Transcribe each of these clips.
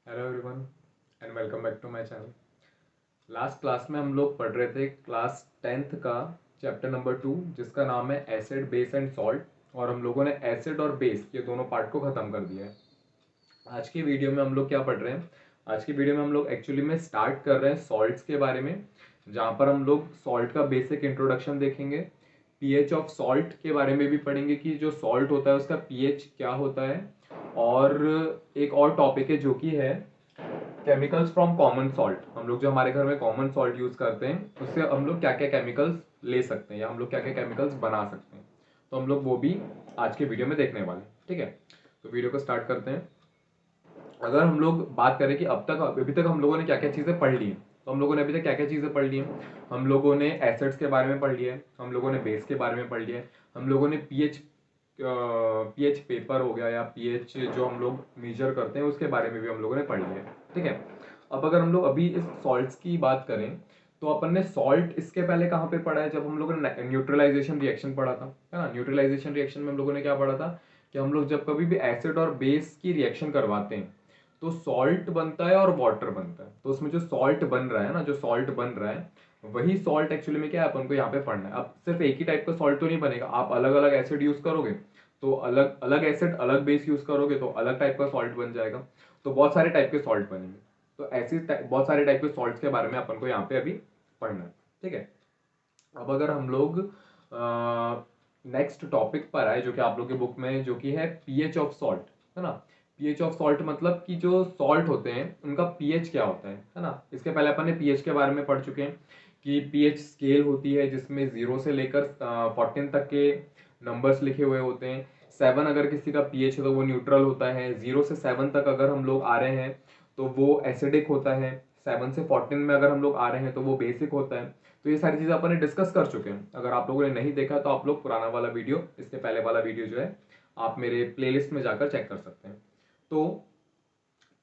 Hello everyone and welcome back to my channel. Last class में हम लोग पढ़ रहे थे क्लास 10th का चैप्टर नंबर 2 जिसका नाम है एसिड बेस एंड सॉल्ट, और हम लोगों ने एसिड और बेस ये दोनों पार्ट को ख़त्म कर दिया है। आज की वीडियो में हम लोग क्या पढ़ रहे हैं? आज की वीडियो में हम लोग एक्चुअली में स्टार्ट कर रहे हैं सॉल्ट्स के बारे में, जहाँ पर हम लोग सॉल्ट का बेसिक इंट्रोडक्शन देखेंगे, पीएच ऑफ सॉल्ट के बारे में भी पढ़ेंगे कि जो सॉल्ट होता है उसका पीएच क्या होता है, और एक और टॉपिक है जो कि है केमिकल्स फ्रॉम कॉमन सॉल्ट। हम लोग जो हमारे घर में कॉमन सॉल्ट यूज करते हैं उससे हम लोग क्या क्या केमिकल्स ले सकते हैं या हम लोग क्या क्या केमिकल्स बना सकते हैं, तो हम लोग वो भी आज के वीडियो में देखने वाले हैं। ठीक है, तो वीडियो को स्टार्ट करते हैं। अगर हम लोग बात करें कि अभी तक हम लोगों ने क्या क्या चीज़ें पढ़ ली हैं, तो हम लोगों ने अभी तक क्या क्या चीज़ें पढ़ ली हैं। हम लोगों ने एसिड्स के बारे में पढ़ लिया है, हम लोगों ने बेस के बारे में पढ़ लिया है, हम लोगों ने पीएच पेपर हो गया या पीएच जो हम लोग मेजर करते हैं उसके बारे में भी हम लोगों ने पढ़ लिया है। ठीक है, अब अगर हम लोग अभी इस सॉल्ट्स की बात करें तो अपन ने सॉल्ट इसके पहले कहाँ पे पढ़ा है? जब हम लोगों ने न्यूट्रलाइजेशन रिएक्शन पढ़ा था, है ना। न्यूट्रलाइजेशन रिएक्शन में हम लोगों ने क्या पढ़ा था कि हम लोग जब कभी भी एसिड और बेस की रिएक्शन करवाते हैं तो सॉल्ट बनता है और वाटर बनता है। तो उसमें जो सॉल्ट बन रहा है ना, जो सॉल्ट बन रहा है वही सॉल्ट एक्चुअली में क्या है अपन को यहाँ पे पढ़ना है। अब सिर्फ एक ही टाइप का सॉल्ट तो नहीं बनेगा, आप अलग अलग एसिड यूज करोगे तो अलग अलग एसिड अलग बेस यूज करोगे तो अलग टाइप का सॉल्ट बन जाएगा। तो बहुत सारे टाइप के सॉल्ट बनेंगे, तो ऐसी बहुत सारे टाइप के सॉल्ट्स के बारे में अपन को यहाँ पे अभी पढ़ना है। ठीक है, अब अगर हम लोग नेक्स्ट टॉपिक पर आए जो कि आप लोग के बुक में जो कि है पीएच ऑफ सॉल्ट, है ना। पीएच ऑफ सॉल्ट मतलब कि जो सॉल्ट होते हैं उनका पीएच क्या होता है ना। इसके पहले अपन ने पीएच के बारे में पढ़ चुके हैं कि पीएच स्केल होती है जिसमें 0 से लेकर 14 तक के नंबर्स लिखे हुए होते हैं। 7 अगर किसी का पीएच है तो वो न्यूट्रल होता है। 0 से 7 तक अगर हम लोग आ रहे हैं तो वो एसिडिक होता है। 7 से 14 में अगर हम लोग आ रहे हैं तो वो बेसिक होता है। तो ये सारी चीज़ें अपन ने डिस्कस कर चुके हैं। अगर आप लोगों ने नहीं देखा तो आप लोग पुराना वाला वीडियो, इसके पहले वाला वीडियो जो है आप मेरे प्लेलिस्ट में जाकर चेक कर सकते हैं। तो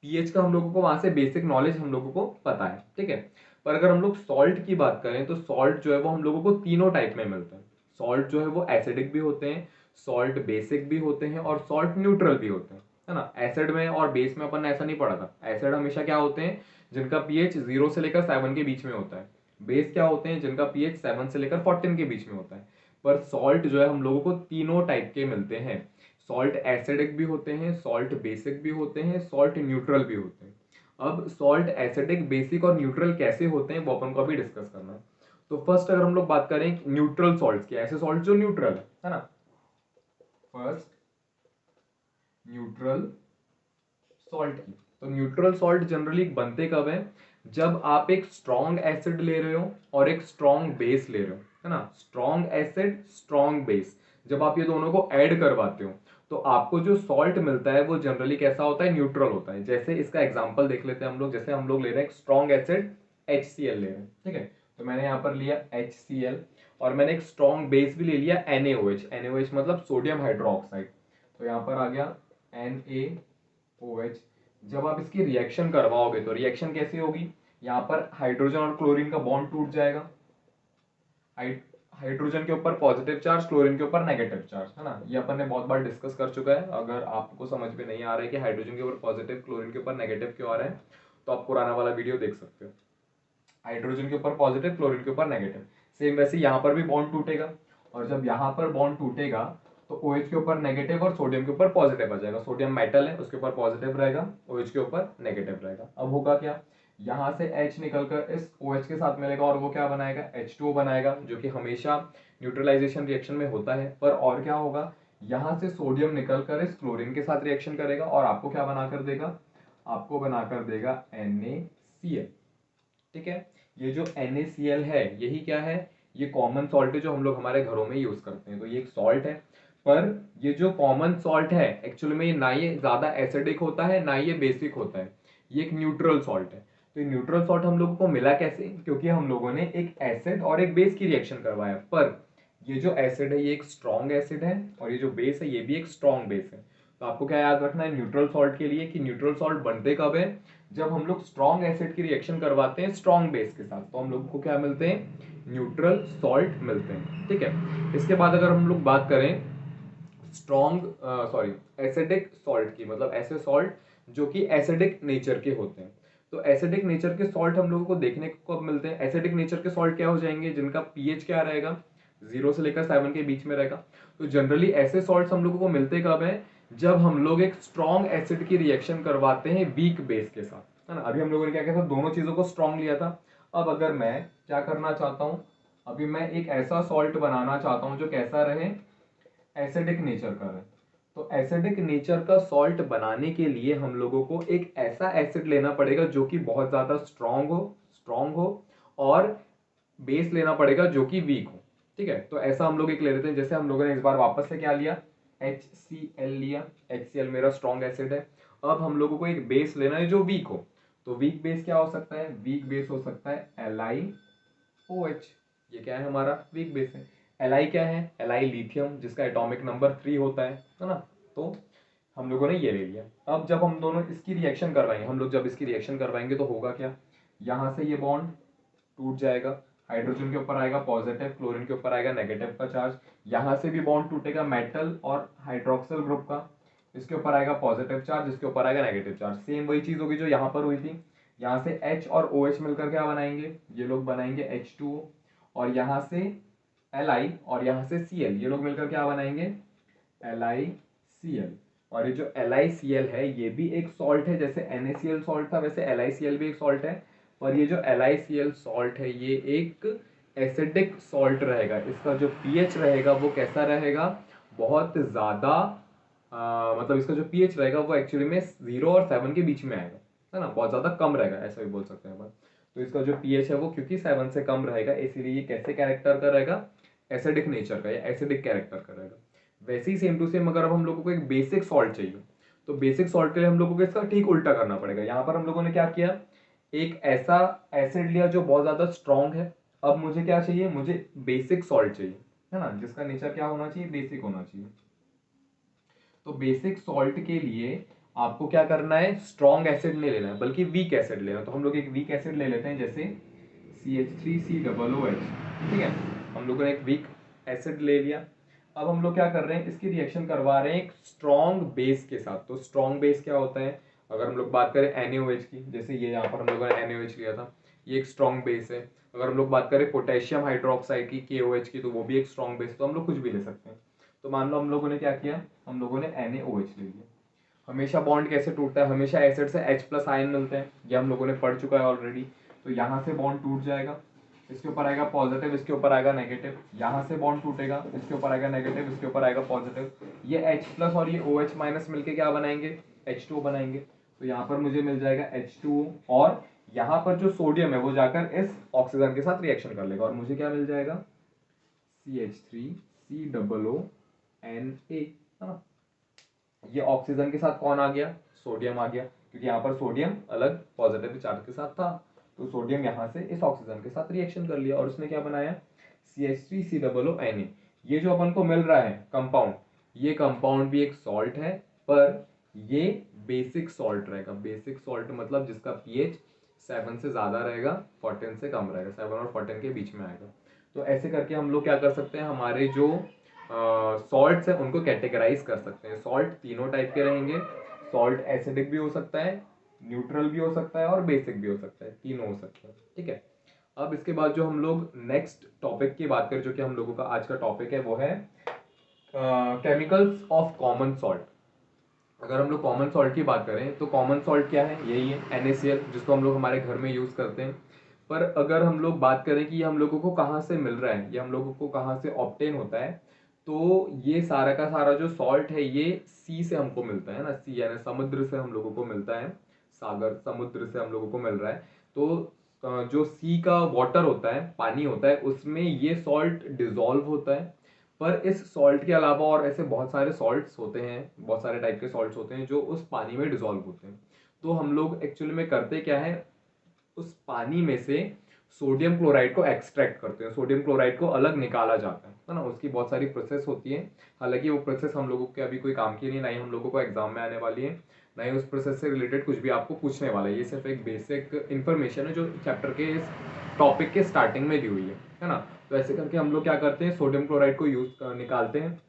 पीएच का हम लोगों को वहां से बेसिक नॉलेज हम लोगों को पता है। ठीक है, पर अगर हम लोग सॉल्ट की बात करें तो सॉल्ट जो है वो हम लोगों को तीनों टाइप में मिलता है। सॉल्ट जो है वो एसिडिक भी होते हैं, सॉल्ट बेसिक भी होते हैं और सॉल्ट न्यूट्रल भी होते हैं, है ना। एसिड में और बेस में अपन ने ऐसा नहीं पढ़ा था। एसिड हमेशा क्या होते हैं जिनका पीएच 0 से लेकर 7 के बीच में होता है। बेस क्या होते हैं जिनका पीएच 7 से लेकर 14 के बीच में होता है। पर सॉल्ट जो है हम लोगों को तीनों टाइप के मिलते हैं। सॉल्ट एसिडिक भी होते हैं, सॉल्ट बेसिक भी होते हैं, सॉल्ट न्यूट्रल भी होते हैं। अब सॉल्ट एसिडिक बेसिक और न्यूट्रल कैसे होते हैं वो अपन को अभी डिस्कस करना है। तो फर्स्ट अगर हम लोग बात करें न्यूट्रल सॉल्ट्स की, ऐसे सॉल्ट जो न्यूट्रल है ना। फर्स्ट न्यूट्रल सॉल्ट की, तो न्यूट्रल सॉल्ट जनरली बनते कब है? जब आप एक स्ट्रॉन्ग एसिड ले रहे हो और एक स्ट्रॉन्ग बेस ले रहे हो, है ना। स्ट्रॉन्ग एसिड स्ट्रॉन्ग बेस, जब आप ये दोनों को ऐड करवाते हो तो आपको जो सॉल्ट मिलता है वो जनरली कैसा होता है? न्यूट्रल होता है। जैसे इसका एग्जांपल देख लेते हैं हम लोग। जैसे हम लोग ले रहे हैं एक स्ट्रॉन्ग एसिड HCl ले रहे हैं, ठीक है। तो मैंने यहाँ पर लिया HCl और मैंने एक स्ट्रॉन्ग बेस भी ले लिया NaOH। NaOH मतलब सोडियम हाइड्रोक्साइड। तो यहाँ पर आ गया NaOH। जब आप इसकी रिएक्शन करवाओगे तो रिएक्शन कैसी होगी? यहाँ पर हाइड्रोजन और क्लोरीन का बॉन्ड टूट जाएगा। हाइड्रोजन के ऊपर पॉजिटिव चार्ज, क्लोरीन के ऊपर नेगेटिव चार्ज, है ना। ये अपन ने बहुत बार डिस्कस कर चुका है। अगर आपको समझ में नहीं आ रहा है कि हाइड्रोजन के ऊपर पॉजिटिव क्लोरीन के ऊपर नेगेटिव क्यों आ रहा है तो आप पुराना वाला वीडियो देख सकते हो। हाइड्रोजन के ऊपर पॉजिटिव, क्लोरीन के ऊपर नेगेटिव। सेम वैसे यहाँ पर भी बॉन्ड टूटेगा, और जब यहाँ पर बॉन्ड टूटेगा तो OH के ऊपर नेगेटिव और सोडियम के ऊपर पॉजिटिव आ जाएगा। सोडियम मेटल है, उसके ऊपर पॉजिटिव रहेगा, OH के ऊपर नेगेटिव रहेगा। अब होगा क्या? यहाँ से H निकलकर इस OH के साथ मिलेगा और वो क्या बनाएगा? H2O बनाएगा, जो कि हमेशा न्यूट्रलाइजेशन रिएक्शन में होता है। पर और क्या होगा? यहाँ से सोडियम निकलकर इस क्लोरीन के साथ रिएक्शन करेगा और आपको क्या बनाकर देगा? आपको बनाकर देगा NaCl। ठीक है, ये जो NaCl है यही क्या है? ये कॉमन सॉल्ट है जो हम लोग हमारे घरों में यूज करते हैं। तो ये एक सॉल्ट है, पर ये जो कॉमन सॉल्ट है एक्चुअली में ये ना ये ज्यादा एसिडिक होता है ना ये बेसिक होता है। ये एक न्यूट्रल सॉल्ट है। तो ये न्यूट्रल सॉल्ट हम लोगों को मिला कैसे? क्योंकि हम लोगों ने एक एसिड और एक बेस की रिएक्शन करवाया। पर ये जो एसिड है ये एक स्ट्रॉन्ग एसिड है और ये जो बेस है ये भी एक स्ट्रॉन्ग बेस है। तो आपको क्या याद रखना है न्यूट्रल सॉल्ट के लिए कि न्यूट्रल सॉल्ट बनते कब है? जब हम लोग स्ट्रॉन्ग एसिड की रिएक्शन करवाते हैं स्ट्रॉन्ग बेस के साथ, तो हम लोगों को क्या मिलते हैं? न्यूट्रल सॉल्ट मिलते हैं। ठीक है, इसके बाद अगर हम लोग बात करें स्ट्रॉन्ग एसिडिक सॉल्ट की, मतलब ऐसे सॉल्ट जो कि एसिडिक नेचर के होते हैं। तो एसिडिक नेचर के सॉल्ट हम लोगों को देखने को कब मिलते हैं? एसिडिक नेचर के सॉल्ट क्या हो जाएंगे? जिनका पीएच क्या रहेगा? 0 से लेकर 7 के बीच में रहेगा। तो जनरली ऐसे सॉल्ट्स हम लोगों को मिलते कब हैं? जब हम लोग एक स्ट्रॉन्ग एसिड की रिएक्शन करवाते हैं वीक बेस के साथ, है ना। अभी हम लोगों ने क्या किया था? दोनों चीजों को स्ट्रॉन्ग लिया था। अब अगर मैं क्या करना चाहता हूं, अभी मैं एक ऐसा सॉल्ट बनाना चाहता हूं जो कैसा रहे? एसिडिक नेचर का रहे। तो एसिडिक नेचर का सॉल्ट बनाने के लिए हम लोगों को एक ऐसा एसिड लेना पड़ेगा जो कि बहुत ज्यादा स्ट्रॉन्ग हो और बेस लेना पड़ेगा जो कि वीक हो। ठीक है, तो ऐसा हम लोग एक ले लेते हैं। जैसे हम लोगों ने इस बार वापस से क्या लिया? HCl लिया। HCl मेरा स्ट्रॉन्ग एसिड है। अब हम लोगों को एक बेस लेना है जो वीक हो। तो वीक बेस क्या हो सकता है? वीक बेस हो सकता है LiOH। ये क्या है? हमारा वीक बेस है। Li क्या है? Li लिथियम, जिसका एटॉमिक नंबर 3 होता है ना। तो हम लोगों ने ये ले लिया। अब जब हम दोनों इसकी रिएक्शन करवाएंगे, हम लोग जब इसकी रिएक्शन करवाएंगे तो होगा क्या? यहां से ये बॉन्ड टूट जाएगा, हाइड्रोजन के ऊपर आएगा पॉजिटिव, क्लोरीन के ऊपर आएगा नेगेटिव का चार्ज। यहां से भी बॉन्ड टूटेगा मेटल और हाइड्रोक्सिल ग्रुप का, इसके ऊपर आएगा पॉजिटिव चार्ज, इसके ऊपर आएगा नेगेटिव चार्ज। सेम वही चीज होगी जो यहाँ पर हुई थी। यहाँ से H और OH मिलकर क्या बनाएंगे? ये लोग बनाएंगे H2O। और यहाँ से Li और यहाँ से Cl, ये लोग मिलकर क्या बनाएंगे? LiCl। और ये जो LiCl है ये भी एक सॉल्ट है। जैसे NaCl सॉल्ट था वैसे LiCl भी एक सॉल्ट है। पर ये जो LiCl सॉल्ट है ये एक एसिडिक सॉल्ट रहेगा। इसका जो पीएच रहेगा वो कैसा रहेगा? बहुत ज्यादा मतलब इसका जो पीएच रहेगा वो एक्चुअली में 0 और 7 के बीच में आएगा, है ना। बहुत ज्यादा कम रहेगा, ऐसा भी बोल सकते हैं अपन। तो इसका जो पीएच है वो क्योंकि 7 से कम रहेगा इसीलिए ये कैसे कैरेक्टर का रहेगा? एसिडिक नेचर का या एसिडिक कैरेक्टर का रहेगा। वैसे ही सेम टू सेम अगर अब हम लोगों को एक बेसिक सॉल्ट चाहिए तो बेसिक सॉल्ट के लिए हम लोगों को इसका ठीक उल्टा करना पड़ेगा। यहाँ पर हम लोगों ने क्या किया? एक ऐसा एसिड लिया जो बहुत ज्यादा स्ट्रॉन्ग है। अब मुझे क्या चाहिए? मुझे बेसिक सॉल्ट चाहिए, है ना, जिसका नेचर क्या होना चाहिए? बेसिक होना चाहिए। तो बेसिक सॉल्ट के लिए आपको क्या करना है? स्ट्रॉन्ग एसिड नहीं लेना है बल्कि वीक एसिड लेना है। तो हम लोग एक वीक एसिड ले लेते हैं, जैसे CH3COOH। ठीक है, हम लोगों ने एक वीक एसिड ले लिया। अब हम लोग क्या कर रहे हैं? इसकी रिएक्शन करवा रहे हैं एक स्ट्रॉन्ग बेस के साथ। तो स्ट्रॉन्ग बेस क्या होता है? अगर हम लोग बात करें NaOH की, जैसे ये यहाँ पर हम लोगों ने NaOH लिया था, ये एक स्ट्रॉन्ग बेस है। अगर हम लोग बात करें पोटेशियम हाइड्रोक्साइड की, KOH की, तो वो भी एक स्ट्रॉन्ग बेस। तो हम लोग कुछ भी ले सकते हैं। तो मान लो हम लोगों ने क्या किया? हम लोगों ने NaOH ले लिया। हमेशा बॉन्ड कैसे टूटता है? हमेशा एसिड से H+ आयन मिलते हैं, ये हम लोगों ने पढ़ चुका है ऑलरेडी। तो यहाँ से बॉन्ड टूट जाएगा, इसके ऊपर आएगा पॉजिटिव, इसके ऊपर आएगा नेगेटिव। यहाँ से बॉन्ड टूटेगा, इसके ऊपर आएगा नेगेटिव, इसके ऊपर आएगा पॉजिटिव। ये H+ और ये OH- मिलके क्या बनाएंगे? H2O बनाएंगे। तो यहाँ पर मुझे मिल जाएगा H2O और यहाँ पर जो सोडियम है वो जाकर इस ऑक्सीजन के साथ रिएक्शन कर लेगा और मुझे क्या मिल जाएगा? CH3COONA, है ना। ये ऑक्सीजन के साथ कौन आ गया? सोडियम आ गया, क्योंकि यहाँ पर सोडियम अलग पॉजिटिव चार्ज के साथ था। तो सोडियम यहाँ से इस ऑक्सीजन के साथ रिएक्शन कर लिया और उसने क्या बनाया? CH3COONA। ये जो अपन को मिल रहा है कंपाउंड, ये कंपाउंड भी एक सॉल्ट है, पर ये बेसिक सॉल्ट रहेगा। बेसिक सॉल्ट मतलब जिसका पीएच 7 से ज्यादा रहेगा, 14 से कम रहेगा, 7 और 14 के बीच में आएगा। तो ऐसे करके हम लोग क्या कर सकते हैं? हमारे जो सॉल्ट्स हैं उनको कैटेगराइज कर सकते हैं। सॉल्ट तीनों टाइप के रहेंगे। सॉल्ट एसिडिक भी हो सकता है, न्यूट्रल भी हो सकता है और बेसिक भी हो सकता है, तीनों हो सकते हैं। ठीक है, अब इसके बाद जो हम लोग नेक्स्ट टॉपिक की बात करें, जो कि हम लोगों का आज का टॉपिक है, वो है केमिकल्स ऑफ कॉमन सॉल्ट। अगर हम लोग कॉमन सॉल्ट की बात करें तो कॉमन सॉल्ट क्या है? यही है NaCl, जिसको हम लोग हमारे घर में यूज करते हैं। पर अगर हम लोग बात करें कि ये हम लोगों को कहाँ से मिल रहा है, ये हम लोगों को कहाँ से ऑब्टेन होता है, तो ये सारा का सारा जो सॉल्ट है ये सी से हमको मिलता है ना। सी यानी समुद्र से हम लोगों को मिलता है, सागर समुद्र से हम लोगों को मिल रहा है। तो जो सी का वाटर होता है, पानी होता है, उसमें ये सॉल्ट डिजोल्व होता है। पर इस सॉल्ट के अलावा और ऐसे बहुत सारे सॉल्ट्स होते हैं, बहुत सारे टाइप के सॉल्ट्स होते हैं जो उस पानी में डिजोल्व होते हैं। तो हम लोग एक्चुअली में करते क्या है? उस पानी में से सोडियम क्लोराइड को एक्सट्रैक्ट करते हैं, सोडियम क्लोराइड को अलग निकाला जाता है ना। उसकी बहुत सारी प्रोसेस होती है। हालांकि वो प्रोसेस हम लोगों के अभी कोई काम की नहीं, ना ही हम लोगों को एग्जाम में आने वाली है, ना ही उस प्रोसेस से रिलेटेड कुछ भी आपको पूछने वाला है। ये सिर्फ एक बेसिक इंफॉर्मेशन है जो चैप्टर के इस टॉपिक के स्टार्टिंग में दी हुई है ना। तो ऐसे करके हम लोग क्या करते हैं? सोडियम क्लोराइड को यूज निकालते हैं।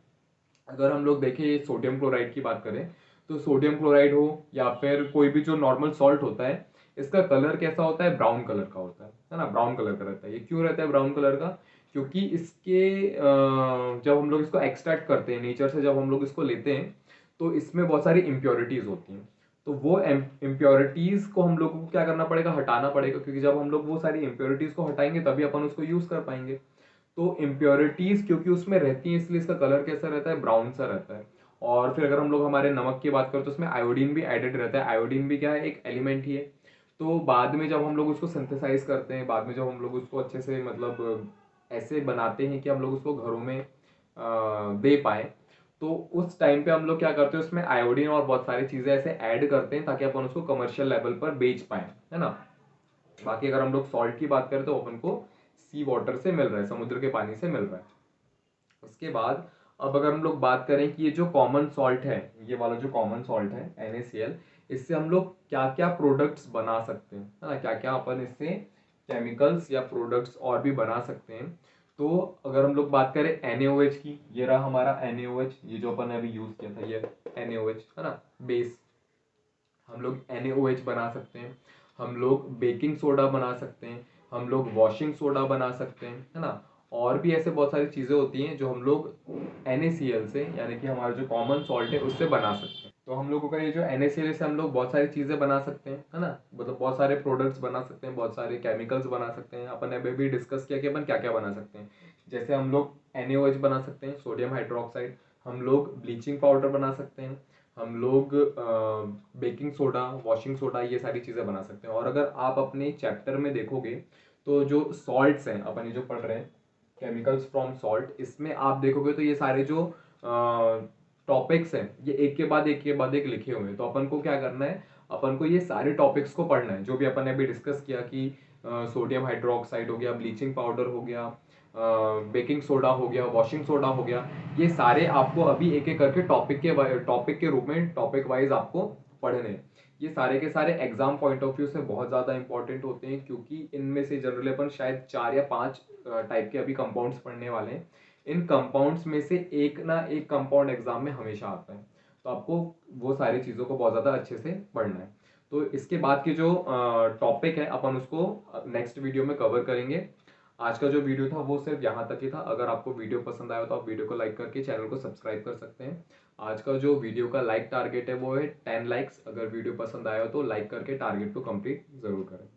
अगर हम लोग देखें सोडियम क्लोराइड की बात करें तो सोडियम क्लोराइड हो या फिर कोई भी जो नॉर्मल सॉल्ट होता है, इसका कलर कैसा होता है, ब्राउन कलर का होता है ना, ब्राउन कलर का रहता है। ये क्यों रहता है ब्राउन कलर का, क्योंकि इसके जब हम लोग इसको एक्सट्रैक्ट करते हैं नेचर से, जब हम लोग इसको लेते हैं तो इसमें बहुत सारी इम्प्योरिटीज होती हैं। तो वो इम्प्योरिटीज को हम लोगों को क्या करना पड़ेगा, हटाना पड़ेगा, क्योंकि जब हम लोग वो सारी इम्प्योरिटीज को हटाएंगे तभी अपन उसको यूज कर पाएंगे। तो इम्प्योरिटीज क्योंकि उसमें रहती हैं, इसलिए इसका कलर कैसा रहता है, ब्राउन सा रहता है। और फिर अगर हम लोग हमारे नमक की बात करें तो उसमें आयोडीन भी एडेड रहता है। आयोडीन भी क्या है, एक एलिमेंट ही है। तो बाद में जब हम लोग उसको सिंथेसाइज करते हैं, बाद में जब हम लोग उसको अच्छे से मतलब ऐसे बनाते हैं कि हम लोग उसको घरों में दे पाए, तो उस टाइम पे हम लोग क्या करते हैं, उसमें आयोडीन और बहुत सारी चीजें ऐसे ऐड करते हैं ताकि अपन उसको कमर्शियल लेवल पर बेच पाए, है ना। बाकी अगर हम लोग सॉल्ट की बात करें तो अपन को सी वाटर से मिल रहा है, समुद्र के पानी से मिल रहा है। उसके बाद अब अगर हम लोग बात करें कि ये जो कॉमन सॉल्ट है, ये वाला जो कॉमन सॉल्ट है NaCl, इससे हम लोग क्या क्या प्रोडक्ट्स बना सकते हैं, है ना, क्या क्या अपन इससे केमिकल्स या प्रोडक्ट्स और भी बना सकते हैं। तो अगर हम लोग बात करें NaOH की, ये रहा हमारा NaOH, ये जो अपन ने अभी यूज किया था, ये NaOH है ना, बेस। हम लोग NaOH बना सकते हैं, हम लोग बेकिंग सोडा बना सकते हैं, हम लोग वॉशिंग सोडा बना सकते हैं, है ना। और भी ऐसे बहुत सारी चीज़ें होती हैं जो हम लोग NaCl से, यानी कि हमारा जो कॉमन सॉल्ट है उससे बना सकते हैं। तो हम लोगों का ये जो NaCl से हम लोग बहुत सारी चीज़ें बना सकते हैं, है ना, मतलब बहुत सारे प्रोडक्ट्स बना सकते हैं, बहुत सारे केमिकल्स बना सकते हैं। अपन ने अभी भी डिस्कस किया कि अपन क्या क्या बना सकते हैं। जैसे हम लोग NaOH बना सकते हैं, सोडियम हाइड्रोक्साइड, हम लोग ब्लीचिंग पाउडर बना सकते हैं, हम लोग बेकिंग सोडा, वॉशिंग सोडा, ये सारी चीज़ें बना सकते हैं। और अगर आप अपने चैप्टर में देखोगे तो जो सॉल्ट्स हैं, अपन ये जो पढ़ रहे हैं केमिकल्स फ्रॉम सॉल्ट, इसमें आप देखोगे तो ये सारे जो टॉपिक्स हैं ये एक के बाद एक लिखे हुए हैं। तो अपन को क्या करना है, अपन को ये सारे टॉपिक्स को पढ़ना है जो भी अपन ने अभी डिस्कस किया कि सोडियम हाइड्रोक्साइड हो गया, ब्लीचिंग पाउडर हो गया, बेकिंग सोडा हो गया, वॉशिंग सोडा हो गया। ये सारे आपको अभी एक एक करके टॉपिक के रूप में, टॉपिक वाइज आपको पढ़ने हैं। ये सारे के सारे एग्जाम पॉइंट ऑफ व्यू से बहुत ज़्यादा इंपॉर्टेंट होते हैं, क्योंकि इनमें से जनरली अपन शायद 4 या 5 टाइप के अभी कंपाउंड्स पढ़ने वाले हैं। इन कंपाउंड्स में से एक ना एक कंपाउंड एग्जाम में हमेशा आता है। तो आपको वो सारी चीज़ों को बहुत ज़्यादा अच्छे से पढ़ना है। तो इसके बाद के जो टॉपिक है अपन उसको नेक्स्ट वीडियो में कवर करेंगे। आज का जो वीडियो था वो सिर्फ यहाँ तक ही था। अगर आपको वीडियो पसंद आया तो आप वीडियो को लाइक करके चैनल को सब्सक्राइब कर सकते हैं। आज का जो वीडियो का लाइक टारगेट है वो है 10 लाइक्स। अगर वीडियो पसंद आया हो तो लाइक करके टारगेट को कंप्लीट जरूर करें।